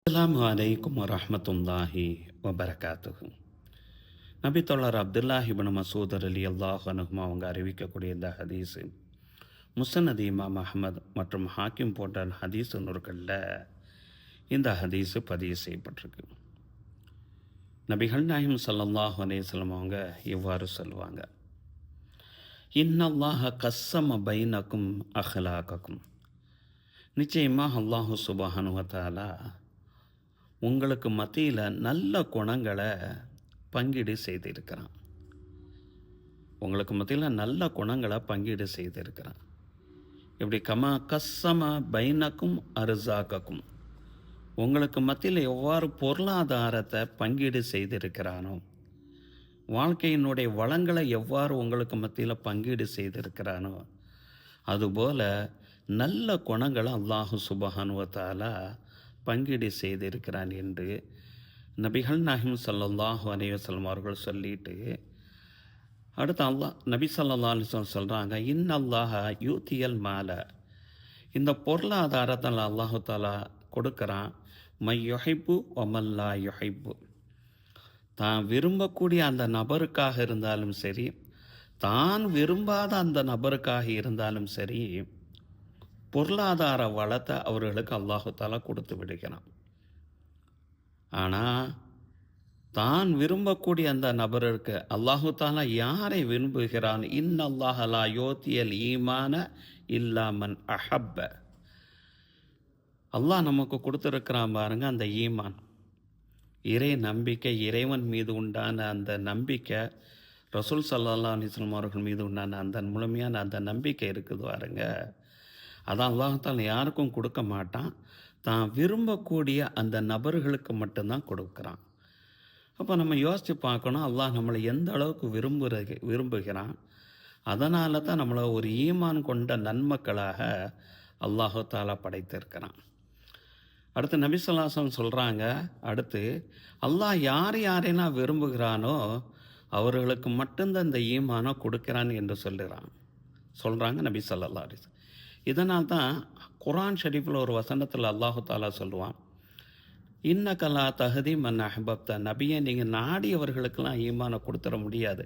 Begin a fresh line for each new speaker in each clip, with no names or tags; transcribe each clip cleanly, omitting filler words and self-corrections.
அஸ்ஸலாமு அலைக்கும் வரஹ்மத்துல்லாஹி வபரகாத்துஹு. நபி தோழர் அப்துல்லாஹ் இப்னு மசூத் ரலியல்லாஹு அன்ஹு அவங்க அறிவிக்கக்கூடிய இந்த ஹதீஸு முஸ்னத் இமாம் அஹ்மத் மற்றும் ஹாக்கிம் போன்ற ஹதீஸ் நூல்களில் இந்த ஹதீஸு பதிவு செய்யப்பட்டிருக்கு. நபிகள் நாயகம் ஸல்லல்லாஹு அலைஹி வஸல்லம் அவங்க இவ்வாறு சொல்லுவாங்க, இன்னல்லாஹ கஸ்ஸம பைனக்கும் அஹ்லாகக்கும். நிச்சயமாக அல்லாஹு சுப்ஹானஹு வ தஆலா உங்களுக்கு மத்தியில் நல்ல குணங்களை பங்கீடு செய்திருக்கிறான். உங்களுக்கு மத்தியில் நல்ல குணங்களை பங்கீடு செய்திருக்கிறான். இப்படி கமா கஸ்ஸம பைனக்கும் அர்ஸாகக்கும், உங்களுக்கு மத்தியில் எவ்வாறு பொருளாதாரத்தை பங்கீடு செய்திருக்கிறானோ, வாழ்க்கையினுடைய வளங்களை எவ்வாறு உங்களுக்கு மத்தியில் பங்கீடு செய்திருக்கிறானோ, அதுபோல் நல்ல குணங்களை அல்லாஹு சுப்ஹானஹு வ தஆலா பங்கீடு செய்திருக்கிறான் என்று நபிகள் நாயகம் ஸல்லல்லாஹு அலைஹி வஸல்லம் அவர்கள் சொல்லிட்டு அடுத்து நபி ஸல்லல்லாஹு அலைஹி வஸல்லம் சொல்கிறாங்க, இன்னல்லாஹ யூத்தியல் மால, இந்த பொருளாதாரத்தில் அல்லாஹு தஆலா கொடுக்குறான், மை யுஹிப்பு வமல்லா யுஹிப்பு, தான் விரும்பக்கூடிய அந்த நபருக்காக இருந்தாலும் சரி, தான் விரும்பாத அந்த நபருக்காக இருந்தாலும் சரி, பொருளாதார வளத்தை அவர்களுக்கு அல்லாஹு தஆலா கொடுத்து விடுகிறான். ஆனால் தான் விரும்பக்கூடிய அந்த நபருக்கு அல்லாஹு தஆலா யாரை விரும்புகிறான், இன்னல்லாஹ லா யோத்தியல் ஈமான இல்லா மன் அஹப்ப, அல்லாஹ் நமக்கு கொடுத்துருக்கிறான் பாருங்க அந்த ஈமான், இறை நம்பிக்கை, இறைவன் மீது உண்டான அந்த நம்பிக்கை, ரசூல் ஸல்லல்லாஹு அலைஹி வஸல்லம் அவர்கள் மீது உண்டான அந்த முழுமையான அந்த நம்பிக்கை இருக்குது பாருங்க, அதான் அல்லாஹ் தஆலா யாருக்கும் கொடுக்க மாட்டான், தான் விரும்பக்கூடிய அந்த நபர்களுக்கு மட்டும்தான் கொடுக்குறான். அப்போ நம்ம யோசித்து பார்க்கணும், அல்லாஹ் நம்மளை எந்த அளவுக்கு விரும்புகிறான். அதனால தான் நம்மளை ஒரு ஈமான் கொண்ட நன்மக்களாக அல்லாஹு தஆலா படைத்திருக்கிறான். அடுத்து நபி ஸல்லல்லாஹு அலைஹி வஸல்லம் சொல்கிறாங்க, அடுத்து அல்லாஹ் யாரையெல்லாம் விரும்புகிறானோ அவர்களுக்கு மட்டும்தான் இந்த ஈமானை கொடுக்கிறான் என்று சொல்கிறாங்க நபி ஸல்லல்லாஹு அலைஹி வஸல்லம். இதனால் தான் குர்ஆன் ஷரீஃபில் ஒரு வசனத்தில் அல்லாஹு தஆலா சொல்லுவான், இன்னக லா தஹ்தி மன் அஹ்பப்த, நபியை நீங்கள் நாடியவர்களுக்கெல்லாம் ஈமானை கொடுத்துட முடியாது,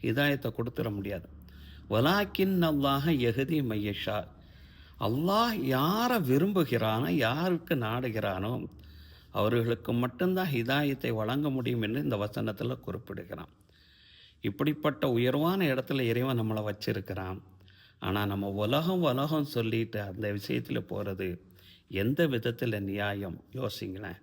ஹிதாயத்தை கொடுத்துட முடியாது. வலாக்கின் அல்லாஹ யஹ்தி மையஷா, அல்லாஹ் யாரை விரும்புகிறானோ, யாருக்கு நாடுகிறானோ அவர்களுக்கு மட்டும்தான் ஹிதாயத்தை வழங்க முடியும் என்று இந்த வசனத்தில் குறிப்பிடுகிறான். இப்படிப்பட்ட உயர்வான இடத்துல இறைவன் நம்மளை வச்சிருக்கிறான். ஆனால் நம்ம உலகம் சொல்லிட்டு அந்த விஷயத்தில் போகிறது எந்த விதத்தில் நியாயம்? யோசிங்களேன்.